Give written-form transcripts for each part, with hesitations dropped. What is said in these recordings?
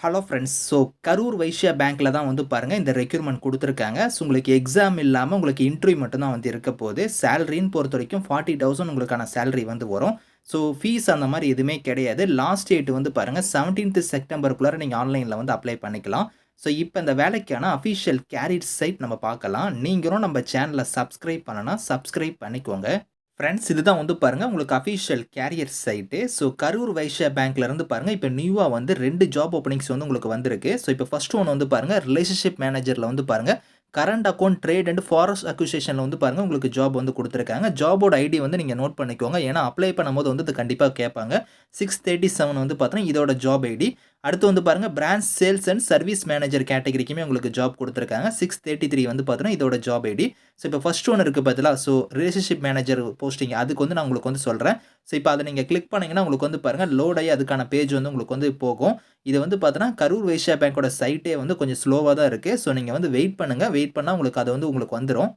Hello friends. Karur Vysya பேங்க்ல தான் வந்து பாருங்க இந்த ரெக்ரூட்மெண்ட் குடுத்துருக்காங்க. உங்களுக்கு எக்ஸாம் இல்லாம உங்களுக்கு இன்டர்வியூ மட்டும் தான் வந்து இருக்க போது. சேலரின்னு பொறுத்தவரைக்கும் 40,000 உங்களுக்கான சேலரி வந்து வரும். ஃபீஸ் அந்த மாரி எதுவுமே கிடையாது. லாஸ்ட் டேட் வந்து பாருங்க 17th செப்டம்பர்க்குள்ளார நீங்க ஆன்லைன்ல வந்து அப்ளை பண்ணிக்கலாம். இப்ப இந்த வேலைக்கான அஃபிஷியல் கேரியர் சைட் நம்ம பார்க்கலாம். நீங்களும் நம்ம சேனல சப்ஸ்கிரைப் பண்ணலனா சப்ஸ்கிரைப் பண்ணிக்கோங்க. ஃப்ரெண்ட்ஸ், இதுதான் வந்து பாருங்க உங்களுக்கு official career site. Karur Vysya பேங்க்ல இருந்து பாருங்க இப்ப நியூவா வந்து 2 ஜாப் ஓப்பனிங்ஸ் வந்து உங்களுக்கு வந்திருக்கு. இப்ப ஃபர்ஸ்ட் ஒன் வந்து பாருங்க ரிலேஷன்ஷிப் மேனேஜர்ல வந்து பாருங்க current account trade and forex அக்விசிஷன்ல வந்து பாருங்க உங்களுக்கு ஜாப் வந்து குடுத்துருக்காங்க. ஜாபோட ஐடி வந்து நீங்க நோட் பண்ணிக்கோங்க. ஏன்னா அப்ளை பண்ணும்போது வந்து இது கண்டிப்பா கேட்பாங்க. 637 வந்து பார்த்தீங்கன்னா இதோட ஜாப் ஐடி. அடுத்து வந்து பாருங்க branch sales and service manager கேட்டகரிக்குமே உங்களுக்கு ஜாப் குடுத்துருக்காங்க. 633 வந்து பார்த்தீங்கன்னா இதோட ஜாப் ஐடி. இப்ப ஃபர்ஸ்ட் ஒன் இருக்கு பார்த்தீங்களா? ரிலேஷன்ஷிப் மேனேஜர் போஸ்டிங் அதுக்கு வந்து நான் உங்களுக்கு வந்து சொல்றேன். இப்ப அத நீங்க கிளிக் பண்ணீங்கன்னா உங்களுக்கு வந்து பாருங்க லோட் ஆயி அதுக்கான பேஜ் வந்து உங்களுக்கு வந்து போகும். இது வந்து பார்த்தீங்கன்னா கரூர் வைஸ்யா பேங்கோட சைட்டே வந்து கொஞ்சம் ஸ்லோவா தான் இருக்கு. நீங்க வந்து வெயிட் பண்ணுங்க. வெயிட் பண்ணா உங்களுக்கு அது வந்து உங்களுக்கு வந்துரும்.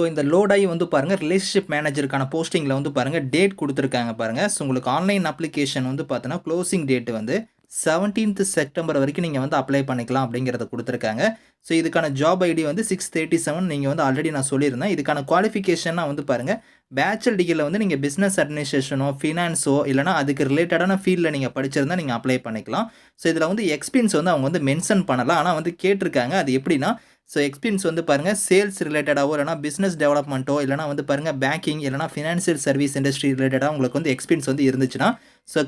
இந்த லோட் ஆயி வந்து பாருங்க ரிலேஷன்ஷிப் மேனேஜருக்கான போஸ்டிங்ல வந்து பாருங்க டேட் குடுத்துருக்காங்க பாருங்க. உங்களுக்கு ஆன்லைன் அப்ளிகேஷன் வந்து பார்த்தீங்கன்னா குளோசிங் டேட் வந்து 17th செப்டம்பர் வரைக்கும் நீங்க வந்து அப்ளை பண்ணிக்கலாம் அப்படிங்கிறத குடுத்துருக்காங்க. இதுக்கான ஜாப் ஐடி வந்து 637 நீங்க வந்து ஆல்ரெடி நான் சொல்லியிருந்தேன். இதுக்கான குவாலிஃபிகேஷன்னா வந்து பாருங்க பேச்சுலர் டிகிரில வந்து நீங்க பிசினஸ் அட்மினிஸ்ட்ரேஷனோ, ஃபினான்ஸோ இல்லன்னா அதுக்கு ரிலேட்டடான ஃபீல்ட்ல நீங்க படிச்சிருந்தா நீங்க அப்ளை பண்ணிக்கலாம். இதுல வந்து எக்ஸ்பீரியன்ஸ் வந்து அவங்க வந்து மென்ஷன் பண்ணல. ஆனா வந்து கேட்டிருக்காங்க. அது எப்படின்னா எக்ஸ்பீரியன்ஸ் வந்து பாருங்க சேல்ஸ் ரிலேட்டடாவோ இல்லன்னா பிசினஸ் டெவலப்மெண்ட்டோ இல்லன்னா வந்து பாருங்க பேங்கிங் இல்லன்னா ஃபினான்ஷியல் சர்வீஸ் இண்டஸ்ட்ரி ரிலேட்டடா உங்களுக்கு வந்து எக்ஸ்பீரியன்ஸ் வந்து இருந்துச்சுன்னா,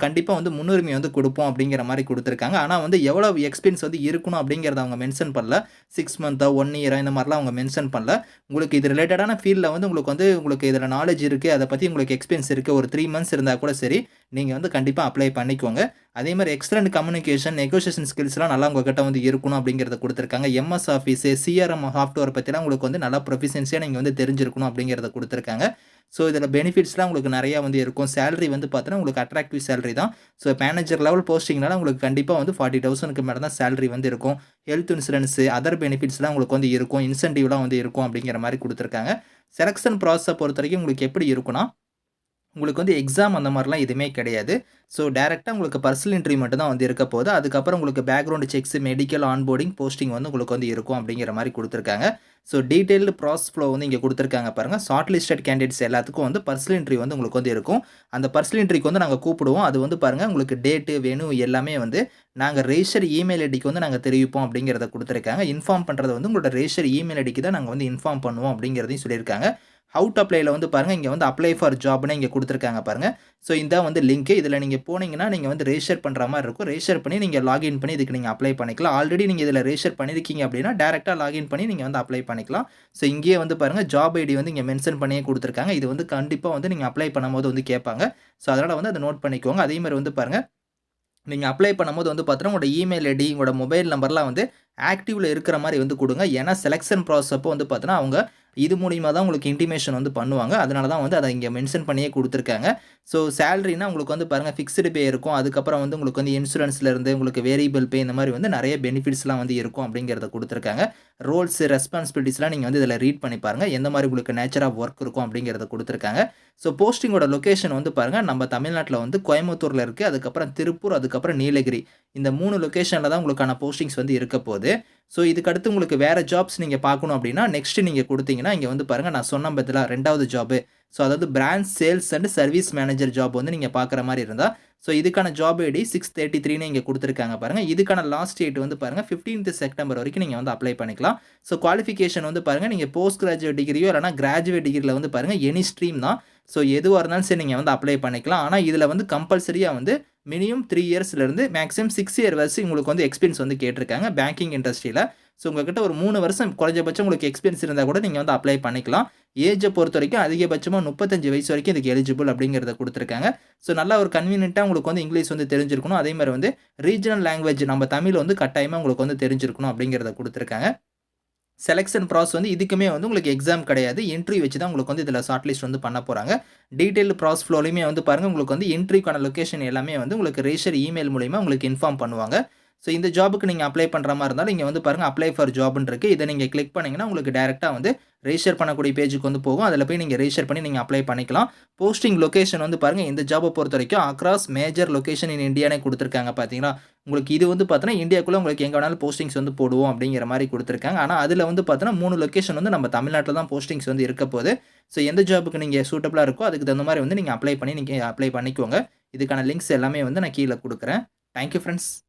கண்டிப்பா வந்து முன்னுரிமை வந்து குடுப்போம் அப்படிங்கிற மாரி குடுத்துருக்காங்க. ஆனா வந்து எவ்வளவு எக்ஸ்பீரியன்ஸ் வந்து இருக்கணும் அப்படிங்கிறத அவங்க மென்ஷன் பண்ணல. 6 மந்த்தா, 1 இயரா இந்த மாரிலாம் அவங்க மென்ஷன் பண்ணல. உங்களுக்கு இது ரிலேட்டடான ஃபீல்ட்ல வந்து உங்களுக்கு இதுல நாலேட்ஜ் இருக்கு. அத பத்தி உங்களுக்கு எக்ஸ்பீரியன்ஸ் இருக்கு. ஒரு 3 மந்த்ஸ் இருந்தா கூட சரி, நீங்க வந்து கண்டிப்பா அப்ளை பண்ணிக்கோங்க. அதே மாரி எக்ஸலென்ட் கம்யூனிகேஷன், நெகோசியேஷன் ஸ்கில்ஸ்லாம் நல்லா உங்ககிட்ட வந்து இருக்கணும் அப்படிங்கிறத குடுத்துருக்காங்க. எம்எஸ் ஆஃபீஸ், சிஆர்எம் சாஃப்ட்வேர் பத்திலாம் உங்களுக்கு வந்து நல்லா ப்ரொஃபிஷியன்சியா நீங்க வந்து தெரிஞ்சிருக்கணும் அப்படிங்கிறத குடுத்துருக்காங்க. இதுல பெனிஃபிட்ஸ்லாம் உங்களுக்கு நெறையா வந்து இருக்கும். சேலரி வந்து பார்த்தீங்கன்னா, உங்களுக்கு அட்ராக்டிவ் சேலரி தான். மேனேஜர் லெவல் போஸ்டிங்னால உங்களுக்கு கண்டிப்பா வந்து 40,000க்கு மேல தான் சேலரி வந்து இருக்கும். ஹெல்த் இன்சூரன்ஸ், அதர் பெனிஃபிட்ஸ்லாம் உங்களுக்கு வந்து இருக்கும். இன்சென்டிவ்லாம் வந்து இருக்கும் அப்படிங்கிற மாரி குடுத்துருக்காங்க. செலக்ஷன் ப்ராசஸ பொறுத்தவரைக்கும் உங்களுக்கு எப்படி இருக்கும்னா உங்களுக்கு வந்து எக்ஸாம் அந்த மாரிலாம் எதுவுமே கிடையாது. டைரக்ட்டா உங்களுக்கு பர்சனல் இன்டர்வியூ மட்டும் தான் வந்து இருக்க போது. அதுக்கப்புறம் உங்களுக்கு background sex, medical, onboarding, posting வந்து உங்களுக்கு வந்து இருக்கும் அப்படிங்கிற மாரி குடுத்துருக்காங்க. டீட்டெயில்டு ப்ராசஸ் ஃப்ளோ வந்து இங்க குடுத்துருக்காங்க பாருங்க. ஷார்ட் லிஸ்டட் கேண்டிடேட்ஸ் எல்லாத்துக்கும் வந்து பர்சனல் இன்டர்வியூ வந்து உங்களுக்கு வந்து இருக்கும். அந்த பர்சனல் இன்டர்வியூக்கு வந்து நாங்க கூப்பிடுவோம். அது வந்து பாருங்க உங்களுக்கு டேட்டு, வென்யூ எல்லாமே வந்து நாங்க ரெஜிஸ்டர் இமெயில் ஐடிக்கு வந்து நாங்க தெரிவிப்போம் அப்படிங்கிறத குடுத்துருக்காங்க. இன்ஃபார்ம் பண்றது வந்து உங்களோட ரெஜிஸ்டர் இமெயில் ஐடிக்கு தான் நாங்க வந்து இன்ஃபார்ம் பண்ணுவோம் அப்படிங்கிறதையும் சொல்லியிருக்காங்க. ஹவ் டூ அப்ளைல வந்து பாருங்க, இங்க வந்து அப்ளை ஃபார் ஜாப்ன்னு இங்க குடுத்துருக்காங்க பாருங்க. இதான் வந்து லிங்க். இதுல நீங்க போனீங்கன்னா, நீங்க வந்து ரெஜிஸ்டர் பண்ற மாரி இருக்கும். ரெஜிஸ்டர் பண்ணி நீங்க லாகின் பண்ணி இதுக்கு நீங்க அப்ளை பண்ணிக்கலாம். ஆல்ரெடி நீங்க இதுல ரெஜிஸ்டர் பண்ணியிருக்கீங்க அப்படின்னா, டைரக்ட்டா லாகின் பண்ணி நீங்க வந்து அப்ளை பண்ணிக்கலாம். இங்கேயே வந்து பாருங்க ஜாப் ஐடி வந்து இங்க மென்ஷன் பண்ணியே குடுத்துருக்காங்க. இது வந்து கண்டிப்பா வந்து நீங்க அப்ளை பண்ணும்போது வந்து கேட்பாங்க. அதனால வந்து அத நோட் பண்ணிக்கோங்க. அதே மாரி வந்து பாருங்க நீங்க அப்ளை பண்ணும்போது வந்து பார்த்தீங்கன்னா, உங்களோட இமெயில் ஐடி, உங்களோட மொபைல் நம்பர்லாம் வந்து ஆக்டிவ்ல இருக்கிற மாரி வந்து குடுங்க. ஏன்னா, செலக்ஷன் ப்ராசஸ் அப்போ வந்து பார்த்தீங்கன்னா, அவங்க இது மூலியமா தான் உங்களுக்கு இன்டிமேஷன் வந்து பண்ணுவாங்க. அதனால தான் வந்து அத இங்க மென்ஷன் பண்ணியே குடுத்துருக்காங்க. சேலரினா உங்களுக்கு வந்து பாருங்க ஃபிக்ஸ்டு பே இருக்கும். அதுக்கப்புறம் வந்து உங்களுக்கு வந்து இன்சூரன்ஸ்ல இருந்து உங்களுக்கு வேரியபிள் பே இந்த மாரி வந்து நெறைய பெனிஃபிட்ஸ்லாம் வந்து இருக்கும் அப்படிங்கிறத குடுத்துருக்காங்க. ரோல்ஸ், ரெஸ்பான்சிபிலிட்டீஸ்லாம் நீங்க வந்து இதுல ரீட் பண்ணி பாருங்க. எந்த மாரி உங்களுக்கு நேச்சர் ஆஃப் வொர்க் இருக்கும் அப்படிங்கிறத குடுத்துருக்காங்க. போஸ்டிங்கோட லொகேஷன் வந்து பாருங்க, நம்ம தமிழ்நாட்டுல வந்து கோயம்புத்தூர்ல இருக்கு. அதுக்கப்புறம் திருப்பூர், அதுக்கப்புறம் நீலகிரி. இந்த 3 லொகேஷன்ல தான் உங்களுக்கான போஸ்டிங்ஸ் வந்து இருக்க போது. இதுக்கு அடுத்து உங்களுக்கு வேற ஜாப்ஸ் நீங்க பார்க்கணும் அப்படின்னா, நெக்ஸ்ட் நீங்க குடுத்தீங்கன்னா, இங்க வந்து பாருங்க நான் சொன்னேன் பார்த்தீங்களா 2வது ஜாப். அதாவது branch sales and service manager job வந்து நீங்க பார்க்குற மாரி இருந்தா, இதுக்கான ஜாப் ஐடி 633ன்னு இங்க குடுத்துருக்காங்க பாருங்க. இதுக்கான லாஸ்ட் டேட் வந்து பாருங்க 15th செப்டம்பர் வரைக்கும் நீங்க வந்து அப்ளை பண்ணிக்கலாம். குவாலிஃபிகேஷன் வந்து பாருங்க, நீங்க போஸ்ட் கிராஜுவேட் டிகிரியோ இல்லன்னா கிராஜுவேட் டிகிரில வந்து பாருங்க எனி ஸ்ட்ரீம் தான். எதுவா இருந்தாலும் சரி நீங்க வந்து அப்ளை பண்ணிக்கலாம். ஆனா இதுல வந்து கம்பல்சரியா வந்து மினிமம் 3 இயர்ஸ்ல இருந்து மேக்ஸிமம் 6 இயர் வரைக்கும் உங்களுக்கு வந்து எக்ஸ்பீரியன்ஸ் வந்து கேட்டிருக்காங்க பேங்கிங் இண்டஸ்ட்ரியில. உங்ககிட்ட ஒரு 3 வருஷம் குறைஞ்சபட்சம் உங்களுக்கு எக்ஸ்பீரியன்ஸ் இருந்தா கூட நீங்க வந்து அப்ளை பண்ணிக்கலாம். ஏஜ பொறுத்தவரைக்கும் அதிகபட்சமா 35 வயசு வரைக்கும் இதுக்கு எலிஜிபிள் அப்படிங்கிறத குடுத்துருக்காங்க. நல்லா ஒரு கன்வீனியன்ட்டா உங்களுக்கு வந்து இங்கிலீஷ் வந்து தெரிஞ்சிருக்கணும். அதே மாரி வந்து ரீஜனல் லாங்குவேஜ் நம்ம தமிழ் வந்து கட்டாயமா உங்களுக்கு வந்து தெரிஞ்சிருக்கணும் அப்படிங்கிறத குடுத்துருக்காங்க. செலக்ஷன் ப்ராசஸ் வந்து இதுக்குமே வந்து உங்களுக்கு எக்ஸாம் கிடையாது. இன்டர்வியூ வச்சு தான் உங்களுக்கு வந்து இதில ஷார்ட் லிஸ்ட் வந்து பண்ண போறாங்க. டீட்டெயில்டு ப்ராசஸ் ஃப்ளோலயுமே வந்து பாருங்க, உங்களுக்கு வந்து இன்டர்வியூக்கான லொகேஷன் எல்லாமே வந்து உங்களுக்கு ரெஜிஸ்டர் இமெயில் மூலியமா உங்களுக்கு இன்ஃபார்ம் பண்ணுவாங்க. ஸோ இந்த ஜாபுக்கு நீங்க அப்ளை பண்ற மாரி இருந்தாலும், இங்க வந்து பாருங்க அப்ளை ஃபார் ஜாப்ன்னு இருக்கு. இத நீங்க கிளிக் பண்ணீங்கன்னா, உங்களுக்கு டைரக்ட்டா வந்து ரெஜிஸ்டர் பண்ணக்கூடிய பேஜுக்கு வந்து போகும். அதில போய் நீங்க ரெஜிஸ்டர் பண்ணி நீங்க அப்ளை பண்ணிக்கலாம். போஸ்டிங் லொகேஷன் வந்து பாருங்க, இந்த ஜாப்ப பொறுத்தவரைக்கும் அக்ராஸ் மேஜர் லொகேஷன் இன் இண்டியானே குடுத்துருக்காங்க பார்த்தீங்களா? உங்களுக்கு இது வந்து பார்த்தீங்கன்னா, இந்தியாக்குள்ள உங்களுக்கு எங்க வேணாலும் போஸ்டிங்ஸ் வந்து போடுவோம் அப்படிங்கிற மாரி குடுத்துருக்காங்க. ஆனா, அதில வந்து பார்த்தீங்கன்னா 3 லொகேஷன் வந்து நம்ம தமிழ்நாட்ல தான் போஸ்டிங்ஸ் வந்து இருக்க போது. ஸோ எந்த ஜாப்க்கு நீங்க சூட்டபிளா இருக்கோ, அதுக்கு தகுந்த மாரி வந்து நீங்க அப்ளை பண்ணிக்கோங்க. இதுக்கான லிங்க்ஸ் எல்லாமே வந்து நான் கீழ குடுக்குறேன். Thank you friends.